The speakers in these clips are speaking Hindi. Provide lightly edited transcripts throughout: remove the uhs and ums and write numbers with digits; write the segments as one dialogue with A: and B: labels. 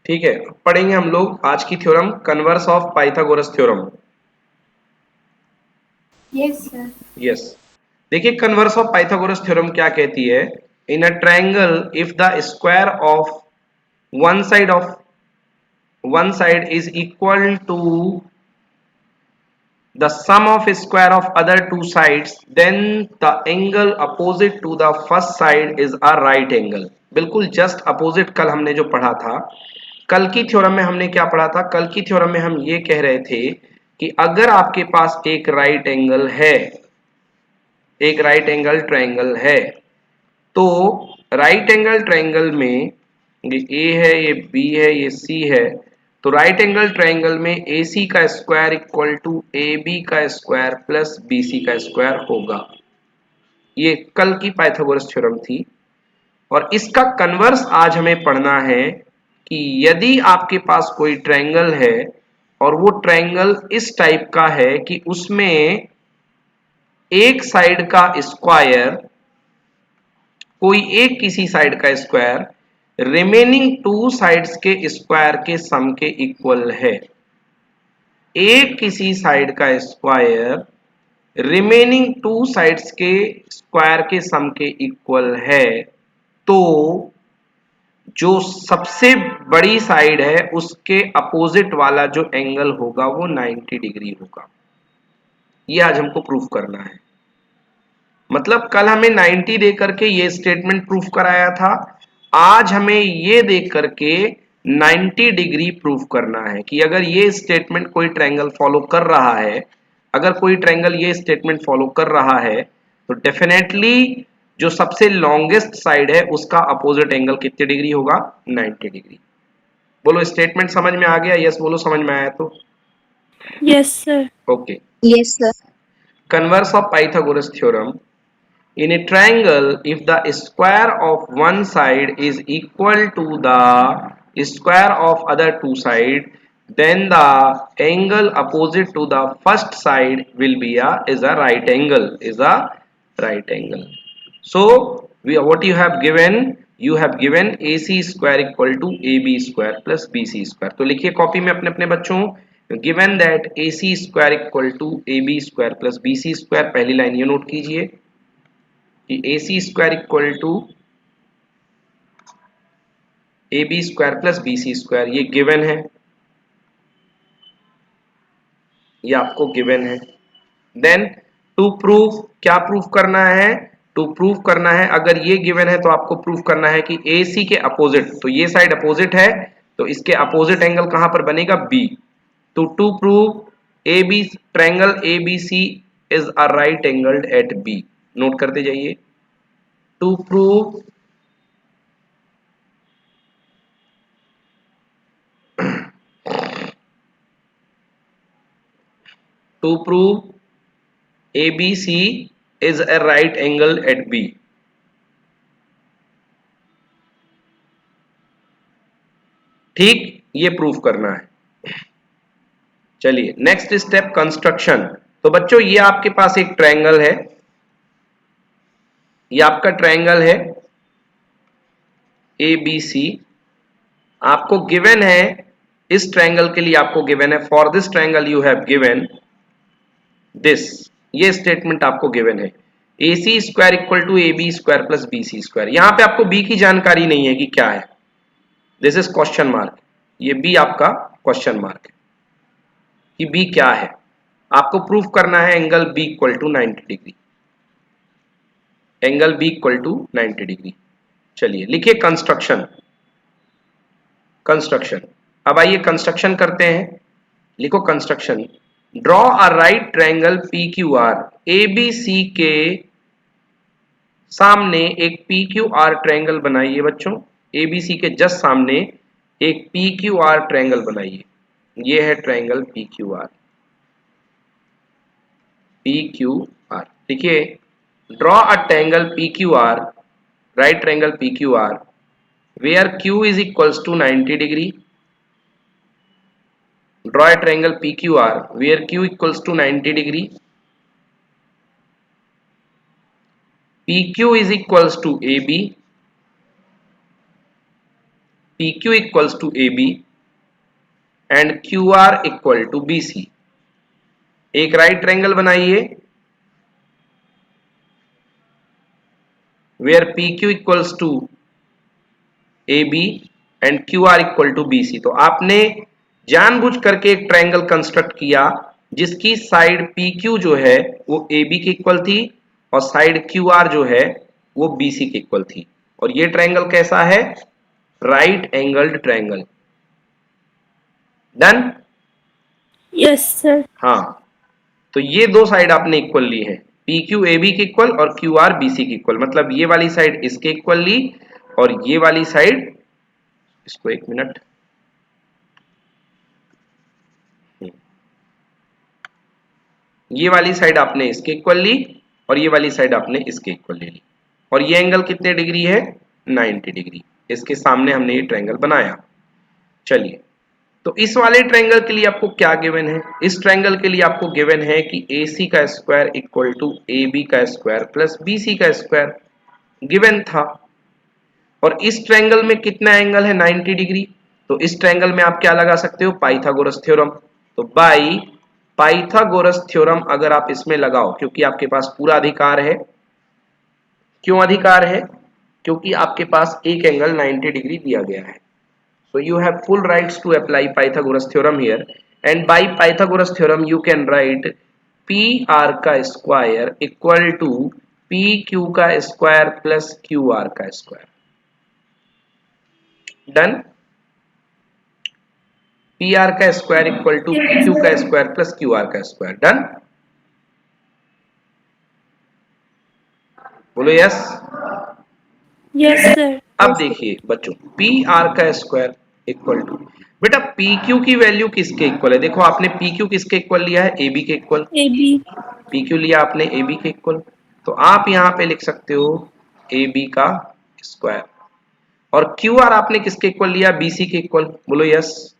A: ठीक है, पढ़ेंगे हम लोग आज की theorem converse of Pythagoras theorem.
B: Yes sir.
A: Yes, देखिए कन्वर्स ऑफ पाइथागोरस थ्योरम क्या कहती है। In a triangle if the square of one side is equal to the sum of square of other two sides, then the angle opposite to the first side is a right angle। बिल्कुल जस्ट अपोजिट कल हमने जो पढ़ा था, कल की थ्योरम में हमने क्या पढ़ा था। कल की थ्योरम में हम ये कह रहे थे कि अगर आपके पास एक राइट एंगल है, एक राइट एंगल ट्रायंगल है, तो राइट एंगल ट्रायंगल में ये ए है, ये बी है, ये सी है, तो राइट एंगल ट्रायंगल में ए सी का square equal to A B का स्क्वायर प्लस बी सी का स्क्वायर होगा। ये कल की पाइथागोरस थ्योरम थी। और इसका कन्वर्स आज हमें पढ़ना है कि यदि आपके पास कोई ट्रायंगल है और वो ट्रायंगल इस टाइप का है कि उसमें एक साइड का स्क्वायर, कोई एक किसी साइड का स्क्वायर रिमेनिंग टू साइड्स के स्क्वायर के सम के इक्वल है। एक किसी साइड का स्क्वायर रिमेनिंग टू साइड्स के स्क्वायर के सम के इक्वल है, तो जो सबसे बड़ी साइड है उसके अपोजिट वाला जो एंगल होगा वो 90 डिग्री होगा। ये आज हमको प्रूफ करना है। मतलब कल हमें 90 दे करके ये स्टेटमेंट प्रूफ कराया था, आज हमें ये देख करके 90 डिग्री प्रूफ करना है कि अगर ये स्टेटमेंट कोई ट्रायंगल फॉलो कर रहा है, अगर कोई ट्रायंगल ये स्टेटमेंट फॉलो कर रहा है, तो डेफिनेटली जो सबसे लॉन्गेस्ट साइड है उसका अपोजिट एंगल कितने डिग्री होगा, 90 डिग्री। बोलो स्टेटमेंट समझ में आ गया? यस बोलो समझ में आया तो।
B: Yes sir.
A: Okay,
C: Yes, sir.
A: Converse of Pythagoras theorem. In a triangle, if the square of one side is equal to the square of other two side, then the angle opposite to the first side will be is a right angle, is a right angle. So what you have given, you have given AC square equal to AB square plus BC square। तो लिखिए कॉपी में अपने अपने बच्चों, given that AC square equal to AB square plus BC square, पहली लाइन ये नोट कीजिए कि A C square equal to A B square plus B C square, ये गिवन है, ये आपको गिवन है। देन टू प्रूव, क्या प्रूफ करना है? टू प्रूव करना है, अगर ये गिवन है तो आपको प्रूफ करना है कि ए सी के अपोजिट, तो ये साइड अपोजिट है तो इसके अपोजिट एंगल कहां पर बनेगा, बी। तो to prove A B triangle A B C is a right angled at B, note करते जाइए। To prove to prove ABC is a right angle at B। ठीक, ये प्रूफ करना है। चलिए नेक्स्ट स्टेप कंस्ट्रक्शन। तो बच्चों ये आपके पास एक ट्रायंगल है, ये आपका ट्रायंगल है ए बी सी। आपको गिवन है, इस ट्रायंगल के लिए आपको गिवन है, for this triangle you have given this, ये स्टेटमेंट आपको गिवन है, A C square equal to A B square plus B C square. यहां पे आपको बी की जानकारी नहीं है कि क्या है, दिस इज क्वेश्चन मार्क, ये बी आपका क्वेश्चन मार्क है कि बी क्या है। आपको प्रूफ करना है angle B equal to 90 degree, angle B equal to 90 degree. चलिए लिखिए कंस्ट्रक्शन, कंस्ट्रक्शन। अब आइए कंस्ट्रक्शन करते हैं, लिखो construction. Draw a right triangle P Q R, A B C के सामने एक पी क्यू आर ट्रायंगल बनाइए बच्चों, ए बी सी के जस्ट सामने एक पी क्यू आर ट्रायंगल बनाइए। ये है triangle P Q R, P Q R. देखिए draw a triangle P Q R, right triangle P Q R where Q is equals to 90 degree. Draw a triangle P Q R where Q equals to 90 degree. P Q is equals to A B, PQ equals to AB and QR equal to BC। एक राइट ट्रायंगल बनाइए where PQ equals to AB and QR equal to BC। तो आपने जानबूझ करके एक ट्रायंगल कंस्ट्रक्ट किया जिसकी साइड PQ जो है वो AB के इक्वल थी और साइड QR जो है वो BC के इक्वल थी। और ये ट्रायंगल कैसा है? Right angled triangle. Done?
B: Yes sir.
A: हाँ, तो ये दो साइड आपने इक्वल ली है, PQ AB के इक्वल और QR BC के इक्वल। मतलब ये वाली साइड इसके इक्वल ली और ये वाली साइड, इसको एक मिनट, ये वाली साइड आपने इसके इक्वल ली और ये वाली साइड आपने इसके इक्वल ले ली। और ये एंगल कितने डिग्री है? 90 डिग्री। इसके सामने हमने ये ट्रायंगल बनाया। चलिए, तो इस वाले ट्रायंगल के लिए आपको क्या गिवन है? इस ट्रायंगल के लिए आपको गिवन है कि AC का स्क्वायर इक्वल टू AB का स्क्वायर प्लस BC का स्क्वायर गिवन था। और इस ट्रायंगल में कितना एंगल है? 90 डिग्री। तो इस ट्रायंगल में आप क्या लगा सकते हो? Pythagoras theorem. तो बाई पाइथागोरस थ्योरम अगर आप इसमें लगाओ, क्योंकि आपके पास पूरा अधिकार है। क्यों अधिकार है? क्योंकि आपके पास एक एंगल 90 डिग्री दिया गया है। So you have full rights to apply Pythagoras theorem here, and by Pythagoras theorem you can write PR का स्क्वायर इक्वल टू PQ का स्क्वायर प्लस QR का स्क्वायर। डन? PR का स्क्वायर इक्वल टू PQ का स्क्वायर प्लस QR का स्क्वायर। डन? बोलो यस।
B: Yes sir.
A: अब देखिए बच्चों, PR का स्क्वायर इक्वल टू, बेटा PQ की वैल्यू किसके इक्वल है? देखो आपने PQ किसके इक्वल लिया है? AB के इक्वल।
B: AB।
A: PQ लिया आपने AB के इक्वल, तो आप यहां पे लिख सकते हो AB का स्क्वायर। और QR आपने किसके इक्वल लिया? BC के इक्वल। बोलो यस।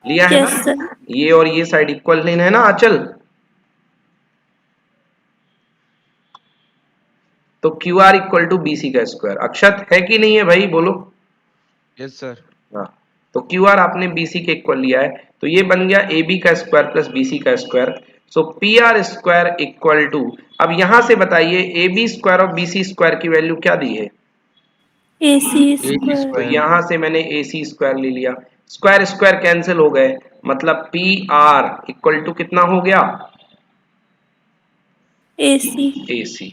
A: लिया है
B: यस
A: ना?
B: सर।
A: ये और ये साइड इक्वल नहीं है ना आंचल? तो QR इक्वल टू BC का स्क्वायर। अक्षत है कि नहीं है भाई? बोलो।
C: Yes sir.
A: हाँ, तो QR आपने BC के इक्वल लिया है, तो ये बन गया AB का स्क्वायर प्लस BC का square. So PR square equal to, अब यहां से बताइए AB स्क्वायर और BC स्क्वायर की वैल्यू क्या दी है?
B: AC
C: AC
A: तो
B: स्क्वायर।
A: यहां से मैंने AC स्क्वायर ले लिया, स्क्वायर स्क्वायर कैंसिल हो गए, मतलब PR इक्वल टू कितना हो गया?
B: AC।
A: AC।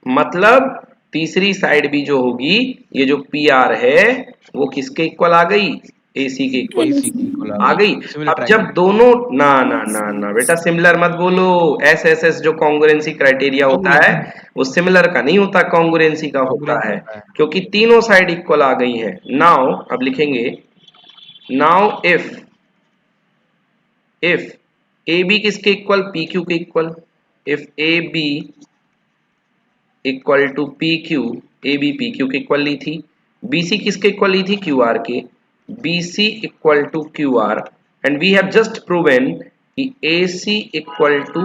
A: मतलब तीसरी साइड भी जो होगी, ये जो PR है वो किसके इक्वल आ गई? AC के इक्वल
C: AC की इक्वल
A: आ गई।
C: सिमिलर
A: अब जब
C: ट्रायंगल।
A: दोनों, ना ना ना ना बेटा, सिमिलर मत बोलो। SSS जो कॉन्ग्रुएंसी क्राइटेरिया होता है वो सिमिलर का नहीं होता, कॉन्ग्रुएंसी का होता
C: कॉन्ग्रुएंस
A: है,
C: होता है।
A: क्योंकि तीनों साइड इक्वल आ गई हैं। नाउ अब लिखेंगे, नाउ इफ AB किसके इक्वल? PQ के equal. If AB equal to PQ, AB PQ के इक्वल ली थी। BC किसके इक्वल ली थी? QR के। BC equal to QR, and we have just proven कि AC इक्वल टू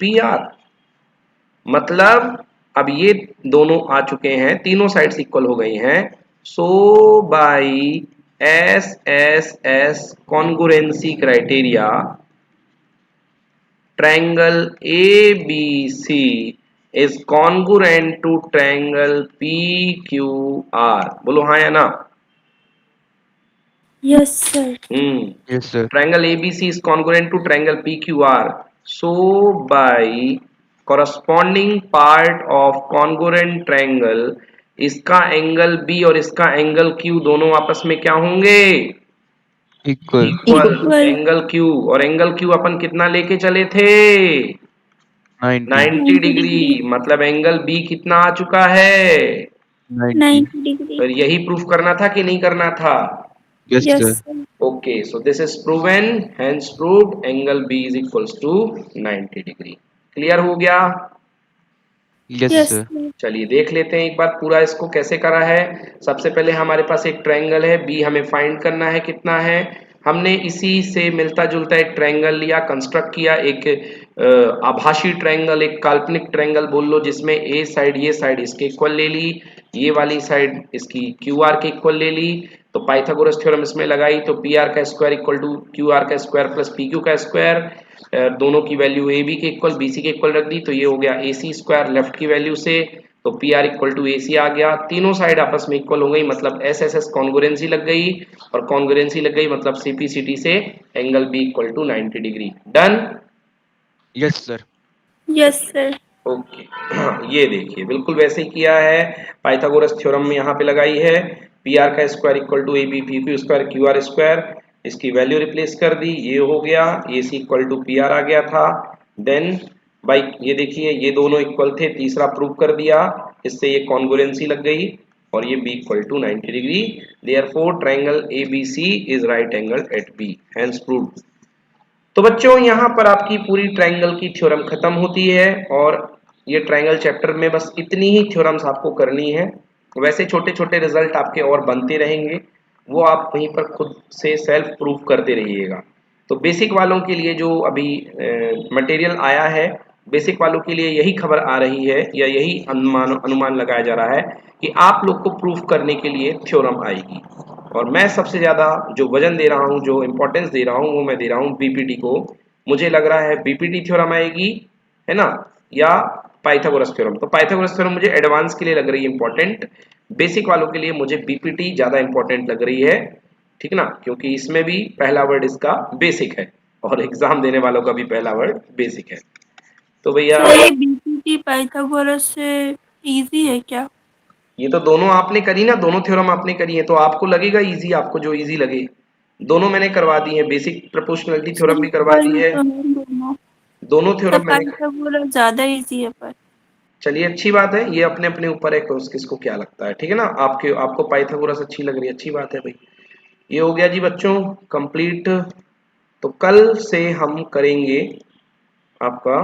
A: PR। मतलब अब ये दोनों आ चुके हैं, तीनों साइड्स इक्वल हो गई हैं। So by SSS congruency criteria, triangle ABC is congruent to triangle PQR। बोलो हाँ या ना?
B: Yes sir.
C: Yes sir.
A: Triangle ABC is congruent to triangle PQR. So by corresponding part of congruent triangle, इसका एंगल B और इसका एंगल Q दोनों आपस में क्या होंगे?
C: इक्वल।
A: इक्वल। एंगल Q और एंगल Q अपन कितना लेके चले थे? 90 डिग्री। मतलब एंगल B कितना आ चुका है?
B: 90 डिग्री।
A: तो यही प्रूफ करना था कि नहीं करना था?
C: Yes
B: yes
C: sir.
B: Sir.
A: Okay, so this is proven, hence proved angle B is equals to 90 degree. Clear हो गया?
C: Yes
B: yes
C: sir.
B: सर।
A: चलिए देख लेते हैं एक बार पूरा इसको कैसे करा है। सबसे पहले हमारे पास एक ट्रायंगल है B, हमें फाइंड करना है कितना है। हमने इसी से मिलता जुलता एक ट्रायंगल लिया, कंस्ट्रक्ट किया, एक आभासी ट्रायंगल, एक काल्पनिक ट्रायंगल बोल लो जिसमें ए साइड, ये साइड इसके इक्वल ले ली, ये वाली साइड इसकी क्यू आर के इक्वल ले ली, तो पाइथागोरस थ्योरम इसमें लगाई तो पी आर का square equal to Q R का स्क्वायर प्लस पी क्यू का स्क्वायर, दोनों की वैल्यू ए बी के इक्वल बी सी के इक्वल रख दी, तो ये हो गया ए सी स्क्वायर लेफ्ट की वैल्यू से, तो P R equal to A C आ गया, तीनों साइड आपस में इक्वल हो गई, मतलब एस एस एस कॉन्ग्रुएंसी लग गई, और कॉन्ग्रुएंसी लग गई मतलब सी पी सी टी से angle B equal to 90 degree. Done?
C: Yes sir.
B: Yes sir.
A: Okay ये देखिए बिल्कुल वैसे ही किया है, पाइथागोरस थ्योरम में यहाँ पे लगाई है, पी आर का square equal to A B P Q square Q R square, इसकी वैल्यू रिप्लेस कर दी, ये हो गया A C equal to P R आ गया था। देन भाई ये देखिए ये दोनों इक्वल थे, तीसरा प्रूव कर दिया, इससे ये कॉन्ग्रुएंसी लग गई और ये B equal to 90 degree, therefore triangle A B C is right angle at B, hence proved. तो बच्चों यहाँ पर आपकी पूरी ट्रायंगल की थ्योरम खत्म होती है, और ये ट्रायंगल चैप्टर में बस इतनी ही थ्योरम्स आपको करनी है, वैसे छोटे छोटे रिजल्ट आपके और बनते रहेंगे, वो आप वहीं पर खुद से सेल्फ प्रूफ करते रहिएगा। तो बेसिक वालों के लिए जो अभी मटेरियल आया है, बेसिक वालों के लिए यही खबर आ रही है या यही अनुमान अनुमान लगाया जा रहा है कि आप लोग को प्रूफ करने के लिए थ्योरम आएगी, और मैं सबसे ज़्यादा जो वजन दे रहा हूँ, जो इम्पोर्टेंस दे रहा हूँ, वो मैं दे रहा हूँ बीपीटी को। मुझे लग रहा है बीपीटी थ्योरम आएगी, है ना, या पाइथागोरस थ्योरम। तो पाइथागोरस थ्योरम मुझे एडवांस के लिए लग रही है इंपॉर्टेंट, बेसिक वालों के लिए मुझे बीपीटी ज़्यादा इंपॉर्टेंट लग रही है, ठीक ना, क्योंकि इसमें भी पहला वर्ड इसका बेसिक है और एग्जाम देने वालों का भी पहला वर्ड बेसिक है। तो भैया
B: सर ये बीपीटी पाइथागोरस से इजी है क्या?
A: ये तो दोनों आपने करी ना, दोनों थ्योरम आपने करी है, तो आपको लगेगा इजी, आपको जो इजी लगे। दोनों मैंने करवा दी है, बेसिक प्रोपोर्शनलिटी थ्योरम भी करवा दी है,
B: तो है दोनों।
A: दोनों
B: सर
A: थ्योरम मैंने।
B: पाइथागोरस ज्यादा इजी है पर।
A: चलिए अच्छी बात है, ये अपने अपने ऊपर है किसको क्या लगता है, ठीक है ना, आपको पाइथागोरस अच्छी लग रही है, अच्छी बात है भाई। ये हो गया जी बच्चों कंप्लीट। तो कल से हम करेंगे आपका